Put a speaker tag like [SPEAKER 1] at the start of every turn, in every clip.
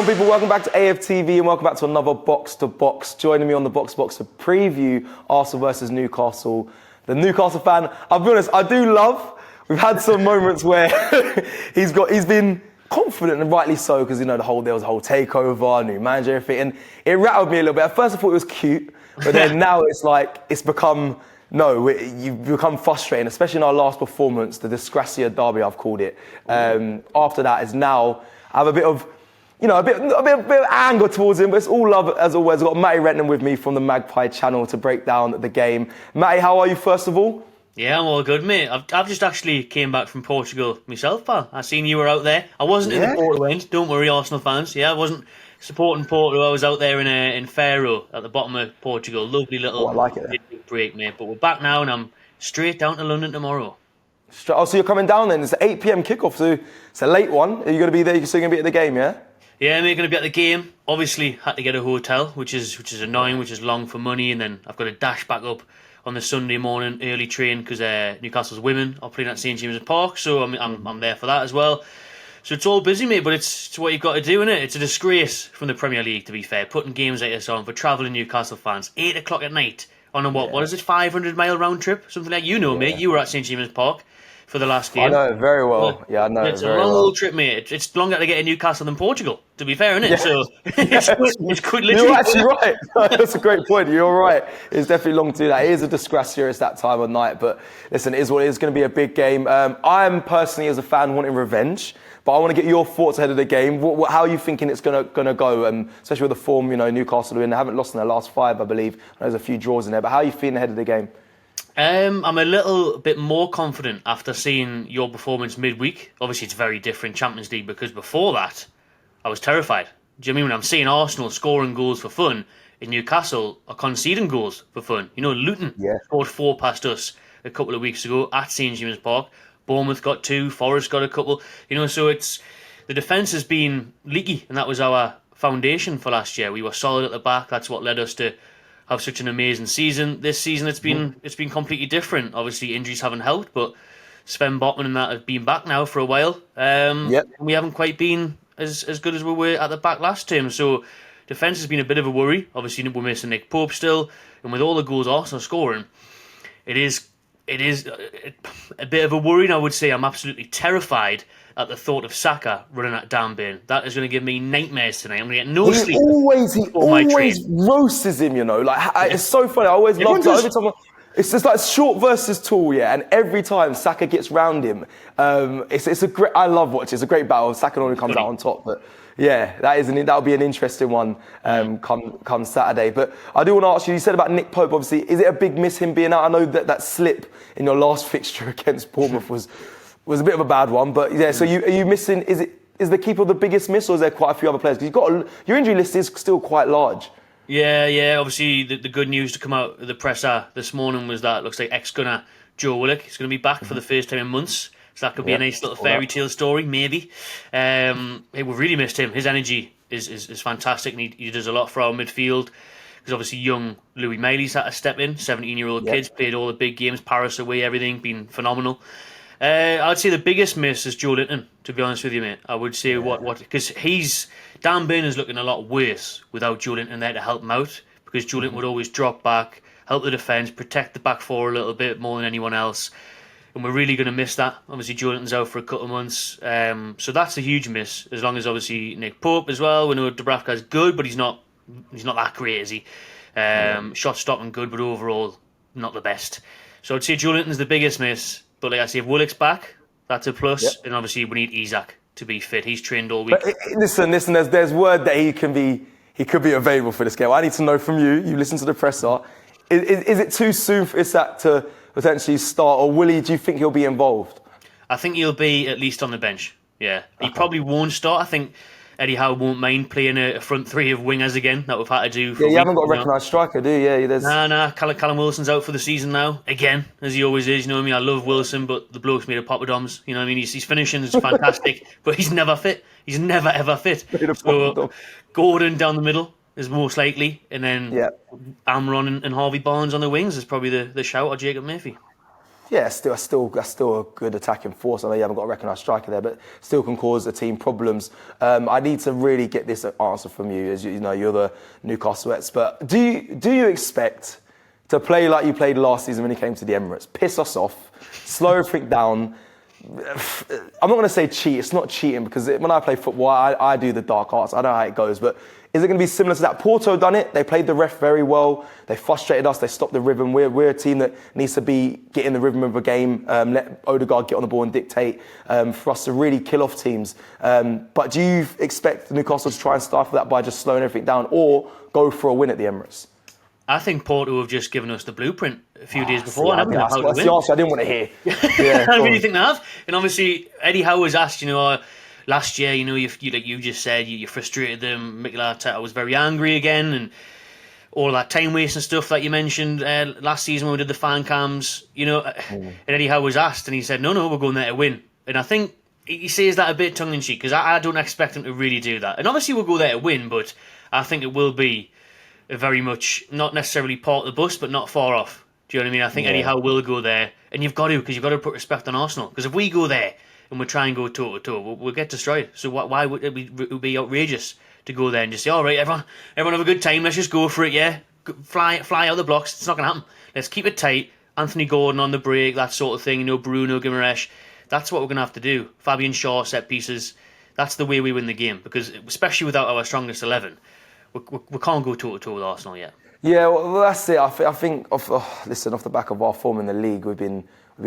[SPEAKER 1] on, people? Welcome back to AFTV and welcome back to another Box to Box. Joining me on the Box to Box to preview Arsenal versus Newcastle. The Newcastle fan, I'll be honest, I do love. We've had some moments where he's been confident, and rightly so, because there was a whole takeover, new manager, everything, and it rattled me a little bit. At first, I thought it was cute, but then now it's become. No, you've become frustrating, especially in our last performance, the Disgracia derby, I've called it. After that is now, I have a bit of anger towards him, but it's all love as always. I've got Matty Renton with me from the Magpie channel to break down the game. Matty, how are you, first of all?
[SPEAKER 2] Yeah, I'm all good, mate. I've just actually came back from Portugal myself, pal. I seen you were out there. I wasn't in the Porto end, don't worry, Arsenal fans. Yeah, I wasn't supporting Porto. I was out there in Faro at the bottom of Portugal. Lovely little break, mate. But we're back now, and I'm straight down to London tomorrow.
[SPEAKER 1] Oh, so you're coming down then? It's an 8 p.m. kickoff, so it's a late one. Are you going to be there? You're still going to be at the game, yeah?
[SPEAKER 2] Yeah, mate, going to be at the game. Obviously, had to get a hotel, which is annoying, which is long for money, and then I've got to dash back up on the Sunday morning early train because Newcastle's women are playing at St James's Park, so I'm there for that as well. So it's all busy, mate, but it's what you've got to do, innit? It's a disgrace from the Premier League, to be fair, putting games like this on for travelling Newcastle fans. 8 o'clock at night on a what is it, 500-mile round trip? Something like, mate, you were at St James's Park for the last game.
[SPEAKER 1] I know it very well. Yeah, I know
[SPEAKER 2] it's it very well. It's a long old trip, mate. It's longer to get in Newcastle than Portugal, to be fair, isn't it? Yeah. So it's quite literally...
[SPEAKER 1] You're actually right. That's a great point. You're right. It's definitely long to do that. It is a disgrace here. It's that time of night. But listen, it is what it is. It's going to be a big game. I'm personally, as a fan, wanting revenge. But I want to get your thoughts ahead of the game. How are you thinking it's going to go? Especially with the form, Newcastle are in. They haven't lost in their last 5, I believe. There's a few draws in there. But how are you feeling ahead of the game?
[SPEAKER 2] I'm a little bit more confident after seeing your performance midweek. Obviously, it's very different Champions League because before that, I was terrified. Do you know what I mean? When I'm seeing Arsenal scoring goals for fun, in Newcastle are conceding goals for fun. Luton scored 4 past us a couple of weeks ago at St James's Park. Bournemouth got 2, Forest got a couple. So it's the defence has been leaky, and that was our foundation for last year. We were solid at the back. That's what led us to have such an amazing season. This season it's been completely different. Obviously injuries haven't helped, but Sven Botman and that have been back now for a while. We haven't quite been as good as we were at the back last term. So defence has been a bit of a worry. Obviously we're missing Nick Pope still, and with all the goals Arsenal scoring, it is a bit of a worry. And I would say I'm absolutely terrified at the thought of Saka running at Dan Burn. That is going to give me nightmares tonight. I'm going to get no sleep.
[SPEAKER 1] He always roasts him, it's so funny. I always love that. Every time it's just like short versus tall, and every time Saka gets round him, it's a great. I love watching. It's a great battle. Saka only comes out on top, but that'll be an interesting one come Saturday. But I do want to ask you. You said about Nick Pope. Obviously, is it a big miss him being out? I know that slip in your last fixture against Bournemouth was a bit of a bad one, but so are you missing? Is the keeper the biggest miss, or is there quite a few other players? Because your injury list is still quite large.
[SPEAKER 2] Yeah. Obviously, the good news to come out of the presser this morning was that it looks like ex-gunner Joe Willock is going to be back for the first time in months. So that could be a nice little fairy tale story, maybe. We've really missed him. His energy is fantastic, and he does a lot for our midfield. Because obviously young Louis Miley's had to step in. 17-year-old kids, played all the big games, Paris away, everything, been phenomenal. I'd say the biggest miss is Joe Linton, to be honest with you, mate. I would say because Dan Burn is looking a lot worse without Joe Linton there to help him out, because Joe Linton would always drop back, help the defence, protect the back four a little bit more than anyone else. And we're really going to miss that. Obviously, Joe Linton's out for a couple of months. So that's a huge miss, as long as obviously Nick Pope as well. We know Dubravka's good, but he's not that great, is he? Shot stopping good, but overall not the best. So I'd say Joe Linton's the biggest miss. But like I say, if Willock's back, that's a plus. And obviously we need Isak to be fit. He's trained all week.
[SPEAKER 1] But listen, there's word that he could be available for this game. I need to know from you. You listen to the presser. Is it too soon for Isak to potentially start, or do you think he'll be involved?
[SPEAKER 2] I think he'll be at least on the bench. Yeah, he probably won't start. I think Eddie Howe won't mind playing a front three of wingers again that we've had to do.
[SPEAKER 1] You haven't got a recognised striker, do you?
[SPEAKER 2] Nah. Callum Wilson's out for the season now again, as he always is. You know what I mean? I love Wilson, but the bloke's made of poppadoms. You know what I mean? His finishing is fantastic, but he's never fit. He's never ever fit. So Gordon down the middle is most likely, and then Amron and Harvey Barnes on the wings is probably the shout, or Jacob Murphy.
[SPEAKER 1] Yeah, that's still a good attacking force. I know you haven't got a recognised striker there, but still can cause the team problems. I need to really get this answer from you, as you know you're the Newcastle expert. Do you expect to play like you played last season when you came to the Emirates? Piss us off, slow everything down. I'm not going to say cheat. It's not cheating because when I play football, I do the dark arts. I know how it goes, but is it going to be similar to that? Porto done it. They played the ref very well. They frustrated us. They stopped the rhythm. We're a team that needs to be getting the rhythm of a game. Let Odegaard get on the ball and dictate for us to really kill off teams. But do you expect Newcastle to try and stifle that by just slowing everything down, or go for a win at the Emirates?
[SPEAKER 2] I think Porto have just given us the blueprint a few days before.
[SPEAKER 1] That's the answer I didn't want to hear. Yeah,
[SPEAKER 2] I really think they have. And obviously, Eddie Howe was asked, last year, like you just said, you frustrated them. Mikel Arteta was very angry again, and all that time waste and stuff that you mentioned last season when we did the fan cams. And Eddie Howe was asked, and he said, "No, we're going there to win." And I think he says that a bit tongue in cheek because I don't expect him to really do that. And obviously, we'll go there to win, but I think it will be very much not necessarily part of the bus, but not far off. Do you know what I mean? I think Eddie Howe will go there, and you've got to put respect on Arsenal, because if we go there and we try and go toe to toe, we'll get destroyed. So why would it be outrageous to go there and just say, all right, everyone have a good time, let's just go for it, yeah? Fly out the blocks. It's not going to happen. Let's keep it tight. Anthony Gordon on the break, that sort of thing. Bruno Guimaraes. That's what we're going to have to do. Fabian Shaw set pieces. That's the way we win the game, because especially without our strongest 11, we can't go toe to toe with Arsenal yet.
[SPEAKER 1] Yeah, well, that's it. I think off the back of our form in the league, we've been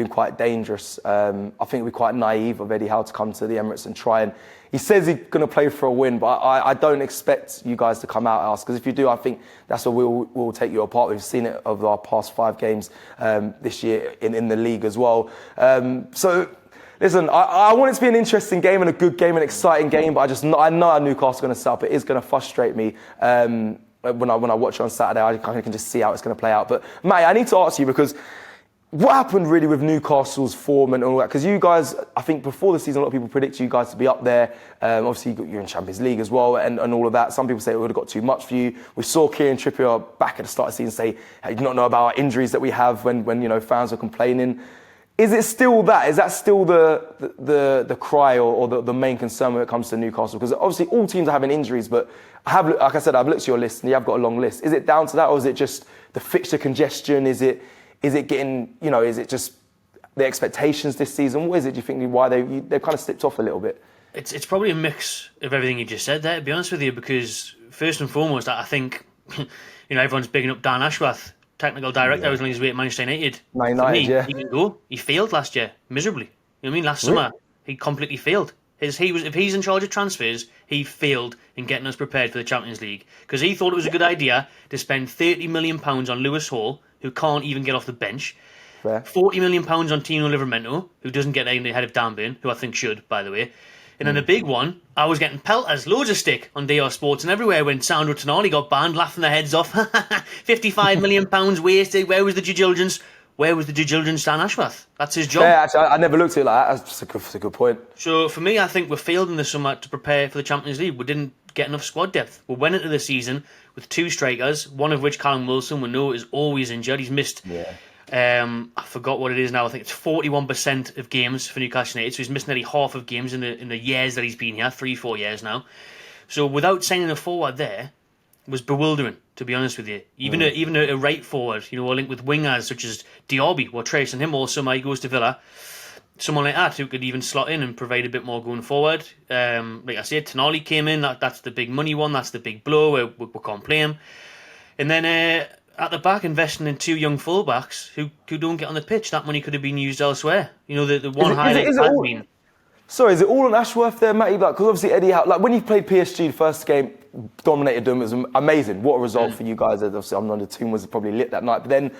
[SPEAKER 1] quite dangerous. I think we're quite naive of Eddie Howe to come to the Emirates and try and. He says he's going to play for a win, but I don't expect you guys to come out at us, because if you do, I think that's where we'll take you apart. We've seen it over our past 5 games this year in the league as well. So. Listen, I want it to be an interesting game and a good game, an exciting game, but I know how Newcastle are going to set up. It is going to frustrate me. When I watch it on Saturday, I can just see how it's going to play out. But Matty, I need to ask you, because what happened really with Newcastle's form and all that? Because you guys, I think before the season, a lot of people predict you guys to be up there. Obviously, you're in Champions League as well, and all of that. Some people say it would have got too much for you. We saw Kieran Trippier back at the start of the season say, "Hey, you do not know about our injuries that we have," when fans were complaining. Is it still that? Is that still the cry or the main concern when it comes to Newcastle? Because obviously all teams are having injuries, but like I said, I've looked at your list and you have got a long list. Is it down to that, or is it just the fixture congestion? Is it getting, is it just the expectations this season? What is it, do you think, why they've kind of slipped off a little bit?
[SPEAKER 2] It's probably a mix of everything you just said there, to be honest with you, because first and foremost, I think, everyone's bigging up Dan Ashworth, technical director. I was on his way at Manchester United. He can go. He failed last year miserably. You know what I mean? Last summer he completely failed. If he's in charge of transfers, he failed in getting us prepared for the Champions League, because he thought it was a good idea to spend £30 million on Lewis Hall, who can't even get off the bench.
[SPEAKER 1] Fair.
[SPEAKER 2] £40 million on Tino Livramento, who doesn't get any ahead of Dan Burn, who I think should, by the way. And then the big one, I was getting pelters, loads of stick on DR Sports and everywhere when Sandro Tonali got banned, laughing their heads off. £55 million wasted. Where was the due diligence? Where was the due diligence, Dan Ashworth? That's his job.
[SPEAKER 1] Yeah, actually, I never looked at it like that. That's a good point.
[SPEAKER 2] So for me, I think we failed in the summer to prepare for the Champions League. We didn't get enough squad depth. We went into the season with 2 strikers, one of which, Callum Wilson, we know is always injured. He's missed... Yeah. I forgot what it is now. I think it's 41% of games for Newcastle United. So he's missed nearly half of games in the years that he's been here, 3-4 years now. So without signing a forward there was bewildering, to be honest with you. Even a right forward, a link with wingers such as Diaby, we're tracing him all summer. He goes to Villa. Someone like that who could even slot in and provide a bit more going forward. Like I said, Tonali came in. That's the big money one. That's the big blow. We can't play him. And then at the back, investing in 2 young fullbacks who don't get on the pitch. That money could have been used elsewhere. The one highlight has been...
[SPEAKER 1] Sorry, is it all on Ashworth there, Matty? Because obviously Eddie Howe, when you played PSG the first game, dominated them. It was amazing. What a result for you guys. Obviously, I'm on the team was probably lit that night. But then,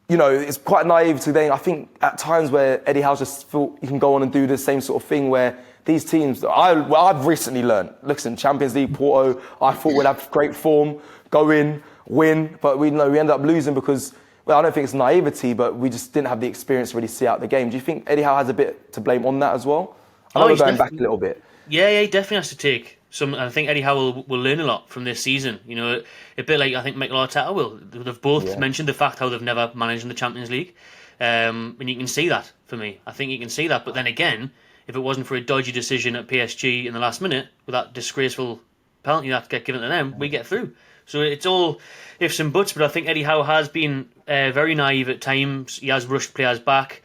[SPEAKER 1] it's quite naive to then. I think at times where Eddie Howe just thought you can go on and do the same sort of thing where these teams. I've recently learned. Listen, Champions League, Porto. I thought we'd have great form, go in, win, but we ended up losing because, I don't think it's naivety, but we just didn't have the experience to really see out the game. Do you think Eddie Howe has a bit to blame on that as well? I know we're going back a little bit.
[SPEAKER 2] Yeah, he definitely has to take some. I think Eddie Howe will learn a lot from this season. A bit like I think Mikel Arteta will. They've both mentioned the fact how they've never managed in the Champions League. And you can see that for me. I think you can see that. But then again, if it wasn't for a dodgy decision at PSG in the last minute with that disgraceful penalty that get given to them, we get through. So it's all ifs and buts. But I think Eddie Howe has been very naive at times. He has rushed players back.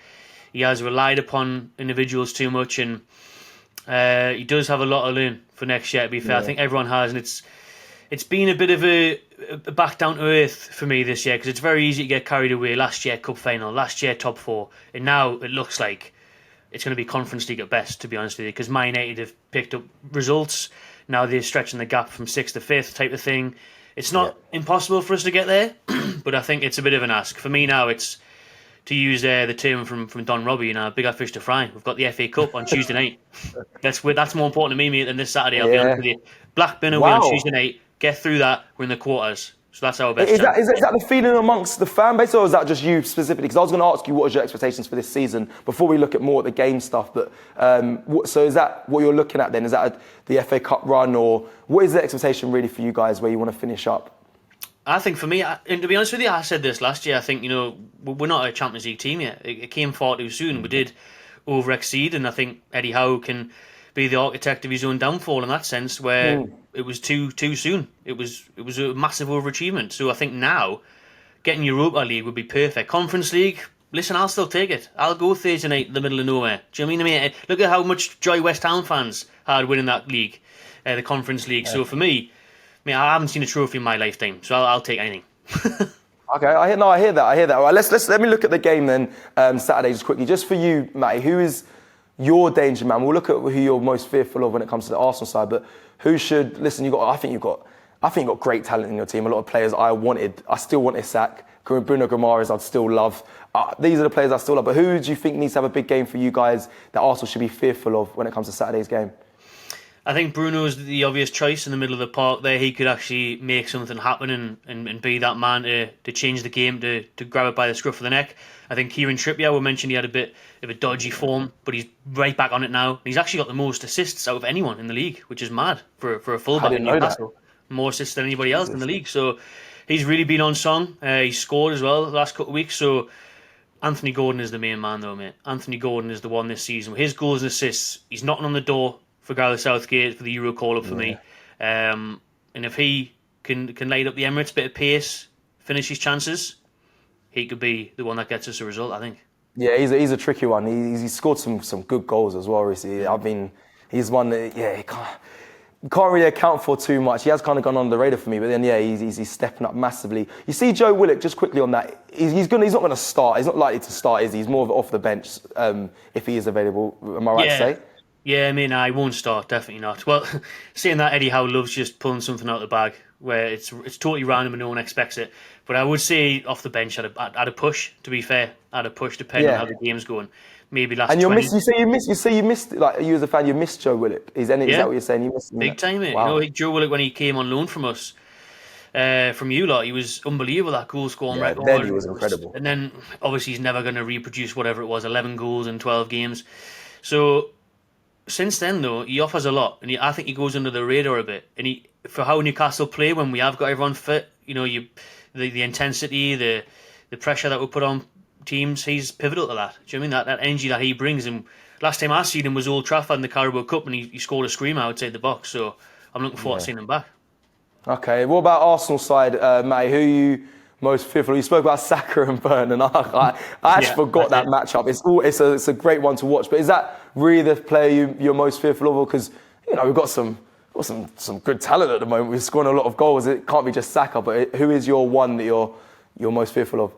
[SPEAKER 2] He has relied upon individuals too much, and he does have a lot to learn for next year. To be fair, I think everyone has, and it's been a bit of a back down to earth for me this year, because it's very easy to get carried away. Last year cup final, last year top four, and now it looks like it's going to be Conference League at best, to be honest with you, because Man United have picked up results. Now they're stretching the gap from 6th to 5th type of thing. It's not impossible for us to get there, but I think it's a bit of an ask. For me now, it's, to use the term from Don Robbie, bigger fish to fry. We've got the FA Cup on Tuesday night. That's more important to me, mate, than this Saturday, I'll be honest with you. Blackburn away on Tuesday night, get through that, we're in the quarters. So that's our best chance.
[SPEAKER 1] Is that the feeling amongst the fan base, or is that just you specifically? Because I was going to ask you, what are your expectations for this season before we look at more at the game stuff. But so is that what you're looking at then? Is that the FA Cup run, or what is the expectation really for you guys where you want to finish up?
[SPEAKER 2] I think for me, and to be honest with you, I said this last year, I think, we're not a Champions League team yet. It came far too soon. We did over-exceed, and I think Eddie Howe can be the architect of his own downfall in that sense, where it was too soon. It was a massive overachievement. So I think now, getting Europa League would be perfect. Conference League, listen, I'll still take it. I'll go Thursday night in the middle of nowhere. Do you know what I mean? Look at how much joy West Ham fans had winning that league, the Conference League. Yeah. So for me, I haven't seen a trophy in my lifetime, so I'll take anything.
[SPEAKER 1] Okay, I hear that. All right, let me look at the game then, Saturday, just quickly. Just for you, Matty, who is your danger man? We'll look at who you're most fearful of when it comes to the Arsenal side, but who should listen? I think you've got great talent in your team. A lot of players I still want Isak. Bruno Guimaraes, I'd still love. These are the players I still love. But who do you think needs to have a big game for you guys that Arsenal should be fearful of when it comes to Saturday's game?
[SPEAKER 2] I think Bruno's the obvious choice in the middle of the park there. He could actually make something happen and be that man to change the game, to grab it by the scruff of the neck. I think Kieran Trippier, we mentioned he had a bit of a dodgy form, but he's right back on it now. He's actually got the most assists out of anyone in the league, which is mad for a fullback in Newcastle. More assists than anybody else in the league. So he's really been on song. He's scored as well the last couple of weeks. So Anthony Gordon is the main man though, mate. Anthony Gordon is the one this season. His goals and assists, he's knocking on the door for Gareth Southgate for the Euro call-up for me. And if he can light up the Emirates, bit of pace, finish his chances, he could be the one that gets us a result, I think.
[SPEAKER 1] Yeah, he's a tricky one. He's scored some good goals as well recently. I mean, he's one that, he can't really account for too much. He has kind of gone under the radar for me, but then, he's stepping up massively. You see Joe Willock, just quickly on that, he's not going to start. He's not likely to start, is he? He's more of off the bench if he is available. Am I right to say?
[SPEAKER 2] Yeah, I won't start, definitely not. Well, saying that, Eddie Howe loves just pulling something out of the bag where it's totally random and no one expects it. But I would say off the bench, at a push, to be fair. At a push, depending on how the game's going. Maybe last
[SPEAKER 1] and
[SPEAKER 2] 20.
[SPEAKER 1] You say you missed, like, you as a fan, you missed Joe Willock. Is that what you're saying? You missed him?
[SPEAKER 2] Big time, mate.
[SPEAKER 1] Wow.
[SPEAKER 2] Joe Willock, when he came on loan from us, from you lot, he was unbelievable, that goal scoring record.
[SPEAKER 1] Then he was incredible.
[SPEAKER 2] And then, obviously, he's never going to reproduce whatever it was, 11 goals in 12 games. So since then, though, he offers a lot, and I think he goes under the radar a bit. And for how Newcastle play when we have got everyone fit, the intensity, the pressure that we put on teams, he's pivotal to that. Do you know what I mean? That energy that he brings. And last time I seen him was Old Trafford in the Carabao Cup, and he scored a screamer outside the box. So I'm looking forward to seeing him back. Okay,
[SPEAKER 1] what about Arsenal side, Matty? Who are you most fearful? You spoke about Saka and Burn, and I actually forgot that matchup. It's a great one to watch. But is that really the player you're most fearful of? Because we've got some good talent at the moment. We're scoring a lot of goals. It can't be just Saka. But who is your one that you're most fearful of?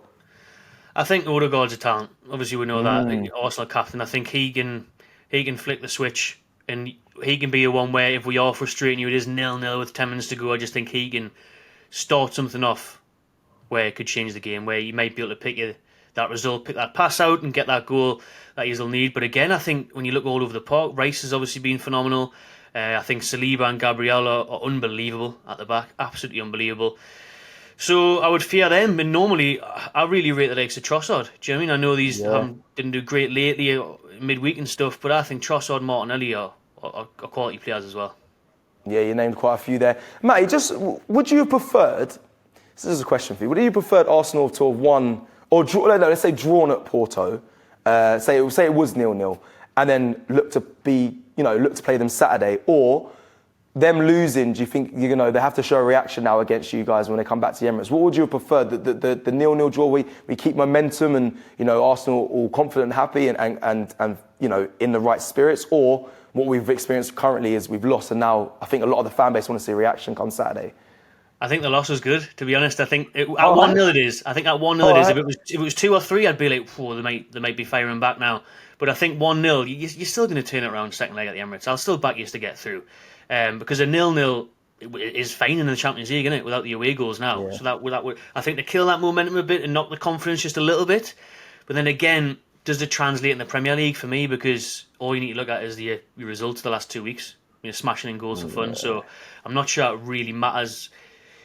[SPEAKER 2] I think Odegaard's a talent. Obviously, we know that. Arsenal captain. I think he can flick the switch, and he can be a one where if we are frustrating you, it is 0-0 with 10 minutes to go. I just think he can start something off where it could change the game, where you might be able to pick that result, pick that pass out, and get that goal that you'll need. But again, I think when you look all over the park, Rice has obviously been phenomenal. I think Saliba and Gabriel are unbelievable at the back, absolutely unbelievable. So I would fear them, and normally I really rate the likes of Trossard. Do you know what I mean? I know these didn't do great lately, midweek and stuff, but I think Trossard and Martinelli are quality players as well.
[SPEAKER 1] Yeah, you named quite a few there. Matty, would you have preferred, this is a question for you, would you have preferred Arsenal to have won or no, let's say drawn at Porto, say it was 0-0, and then look to play them Saturday, or them losing, do you think they have to show a reaction now against you guys when they come back to the Emirates? What would you have preferred? The 0-0 draw, we keep momentum and Arsenal all confident and happy and in the right spirits, or what we've experienced currently is we've lost, and now I think a lot of the fan base want to see a reaction come Saturday.
[SPEAKER 2] I think the loss was good, to be honest. I think at 1-0 it is. I think at 1-0 it is. If it was 2 or 3, I'd be like, they might be firing back now. But I think 1-0, you're still going to turn it around second leg at the Emirates. I'll still back you to get through. Because a 0-0 is fine in the Champions League, isn't it? Without the away goals now. Yeah. So that would, I think, to kill that momentum a bit and knock the confidence just a little bit. But then again, does it translate in the Premier League for me? Because all you need to look at is the results of the last 2 weeks. You're smashing in goals for fun. So I'm not sure it really matters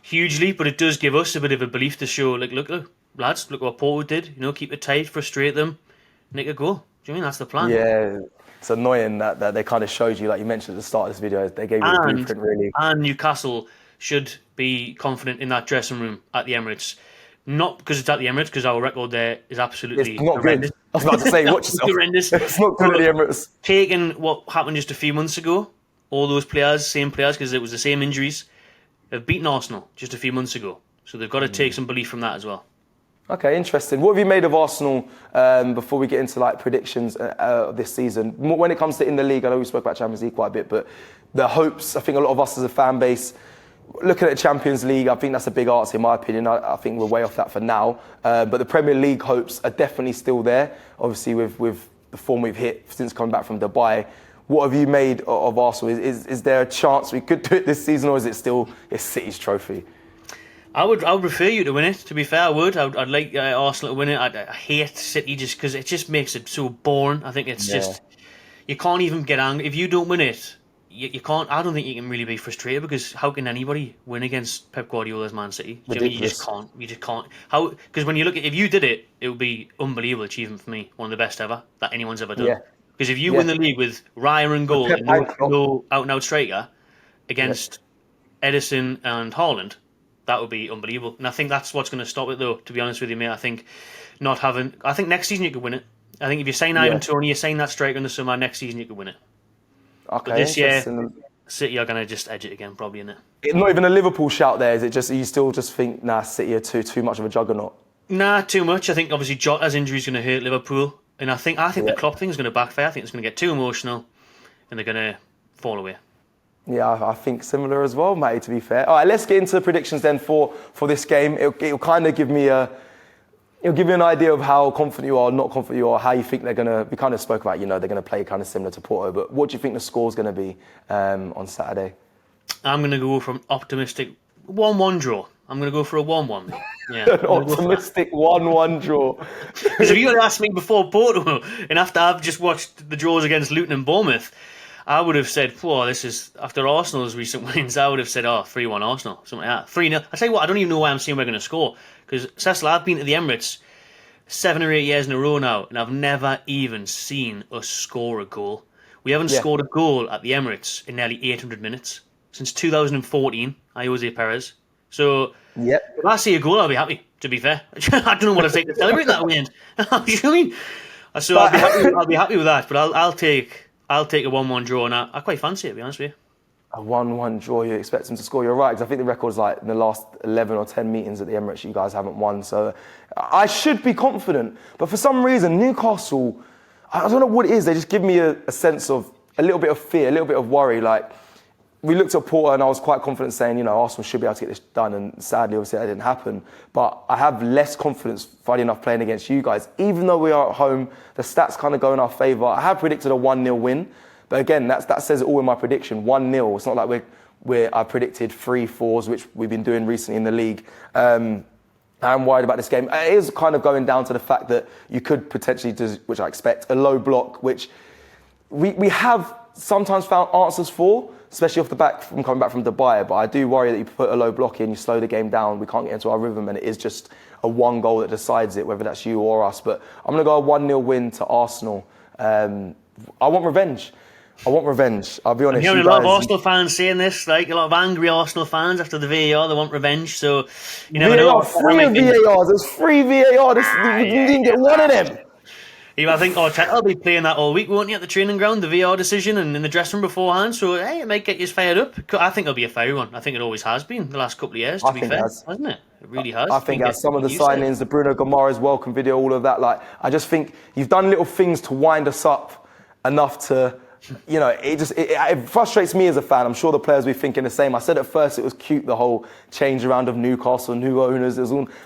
[SPEAKER 2] hugely, but it does give us a bit of a belief to show, like, look, lads, look what Porto did. Keep it tight, frustrate them, nick a goal. Do you mean that's the plan?
[SPEAKER 1] Yeah. It's annoying that they kind of showed you, like you mentioned at the start of this video, they gave you a blueprint, really.
[SPEAKER 2] And Newcastle should be confident in that dressing room at the Emirates. Not because it's at the Emirates, because our record there is absolutely
[SPEAKER 1] it's not
[SPEAKER 2] horrendous.
[SPEAKER 1] Good. I was about to say, watch yourself.
[SPEAKER 2] Horrendous.
[SPEAKER 1] It's not good at the Emirates.
[SPEAKER 2] Taking what happened just a few months ago, all those same players, because it was the same injuries, have beaten Arsenal just a few months ago. So they've got to take some belief from that as well.
[SPEAKER 1] Okay, interesting. What have you made of Arsenal before we get into predictions this season? When it comes to in the league, I know we spoke about Champions League quite a bit, but the hopes, I think a lot of us as a fan base, looking at the Champions League, I think that's a big ask in my opinion. I think we're way off that for now. But the Premier League hopes are definitely still there, obviously with the form we've hit since coming back from Dubai. What have you made of Arsenal? Is there a chance we could do it this season, or is it still City's trophy?
[SPEAKER 2] I would prefer you to win it, to be fair. I'd like Arsenal to win it. I hate City just because it just makes it so boring. I think it's just, you can't even get angry. If you don't win it, you can't. I don't think you can really be frustrated, because how can anybody win against Pep Guardiola's Man City? You just can't. You just can't. Because when you look at, if you did it, it would be unbelievable achievement for me. One of the best ever that anyone's ever done. Because if you win the league with Raya and goal and no out-and-out striker against Edison and Haaland, that would be unbelievable. And I think that's what's going to stop it, though, to be honest with you, mate. I think next season you could win it. I think if you sign Ivan Toney, you sign that striker in the summer, next season you could win it.
[SPEAKER 1] Okay,
[SPEAKER 2] but this year, City are going to just edge it again, probably, innit?
[SPEAKER 1] Not even a Liverpool shout there, is it? Just you still just think, City are too much of a juggernaut?
[SPEAKER 2] Nah, too much. I think, obviously, Jota's injury is going to hurt Liverpool. And I think the Klopp thing is going to backfire. I think it's going to get too emotional and they're going to fall away. Yeah,
[SPEAKER 1] I think similar as well, Matty, to be fair. All right, let's get into the predictions then for this game. It'll kind of give me an idea of how confident you are, not confident you are, how you think they're going to... We kind of spoke about, they're going to play kind of similar to Porto, but what do you think the score's going to be on Saturday?
[SPEAKER 2] I'm going to go for an optimistic 1-1 draw. I'm going to go for a 1-1. Yeah,
[SPEAKER 1] an optimistic 1-1 draw.
[SPEAKER 2] Because if you had asked me before Porto, and after I've just watched the draws against Luton and Bournemouth, I would have said, this is, after Arsenal's recent wins, I would have said, 3-1 Arsenal, something like that. 3-0. I tell you what, I don't even know why I'm saying we're going to score. Because, Cecil, I've been to the Emirates 7 or 8 years in a row now, and I've never even seen us score a goal. We haven't scored a goal at the Emirates in nearly 800 minutes. Since 2014, Jose Perez. So, if I see a goal, I'll be happy, to be fair. I don't know what I'll take to celebrate that win. You know what I mean? So I'll be happy with that, but I'll take a 1-1 draw, and I quite fancy it, to be honest with you.
[SPEAKER 1] A 1-1 draw, you expect them to score. You're right, because I think the record's in the last 11 or 10 meetings at the Emirates, you guys haven't won. So I should be confident. But for some reason, Newcastle, I don't know what it is. They just give me a sense of a little bit of fear, a little bit of worry. We looked at Porto and I was quite confident saying, Arsenal should be able to get this done. And sadly, obviously, that didn't happen. But I have less confidence, funny enough, playing against you guys. Even though we are at home, the stats kind of go in our favour. I have predicted a 1-0 win. But again, that says it all in my prediction. 1-0. It's not like I predicted 3-4s, which we've been doing recently in the league. I'm worried about this game. It is kind of going down to the fact that you could potentially do, which I expect, a low block, which we have sometimes found answers for, especially off the back from coming back from Dubai. But I do worry that you put a low block in, you slow the game down, we can't get into our rhythm, and it is just a one goal that decides it, whether that's you or us. But I'm going to go a 1-0 win to Arsenal. I want revenge. I want revenge. I'll be
[SPEAKER 2] I'm
[SPEAKER 1] honest.
[SPEAKER 2] hearing
[SPEAKER 1] You
[SPEAKER 2] a lot of
[SPEAKER 1] guys,
[SPEAKER 2] Arsenal fans saying this, like a lot of angry Arsenal fans after the VAR, they want revenge. So you never know.
[SPEAKER 1] VAR, free of VARs. There's free VAR. We didn't get one of them.
[SPEAKER 2] I think Arteta will be playing that all week, won't he, at the training ground, the VAR decision and in the dressing room beforehand. So, hey, it might get you fired up. I think it'll be a fiery one. I think it always has been the last couple of years, to be fair, hasn't it? It really has.
[SPEAKER 1] I think as some of the signings, the Bruno Gomares welcome video, all of that, like, I just think you've done little things to wind us up enough to, you know, it frustrates me as a fan. I'm sure the players will be thinking the same. I said at first it was cute, the whole change around of Newcastle, new owners,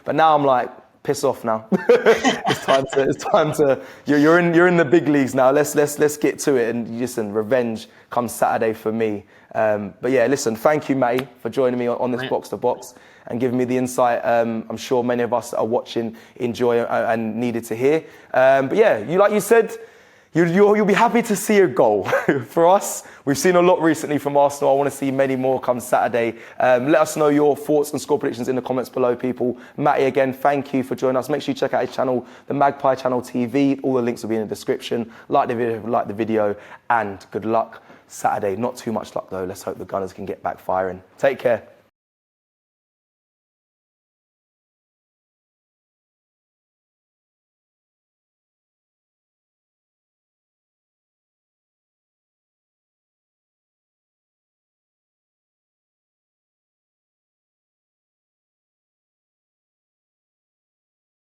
[SPEAKER 1] but now I'm like, piss off now. It's time to. You're in the big leagues now. Let's get to it. And listen, revenge comes Saturday for me. But yeah, listen. Thank you, Matty, for joining me on this box to box and giving me the insight. I'm sure many of us that are watching enjoy and needed to hear. But yeah, like you said. You'll be happy to see a goal. For us, we've seen a lot recently from Arsenal. I want to see many more come Saturday. Let us know your thoughts and score predictions in the comments below, people. Matty, again, thank you for joining us. Make sure you check out his channel, the Magpie Channel TV. All the links will be in the description. Like the video, and good luck Saturday. Not too much luck, though. Let's hope the Gunners can get back firing. Take care.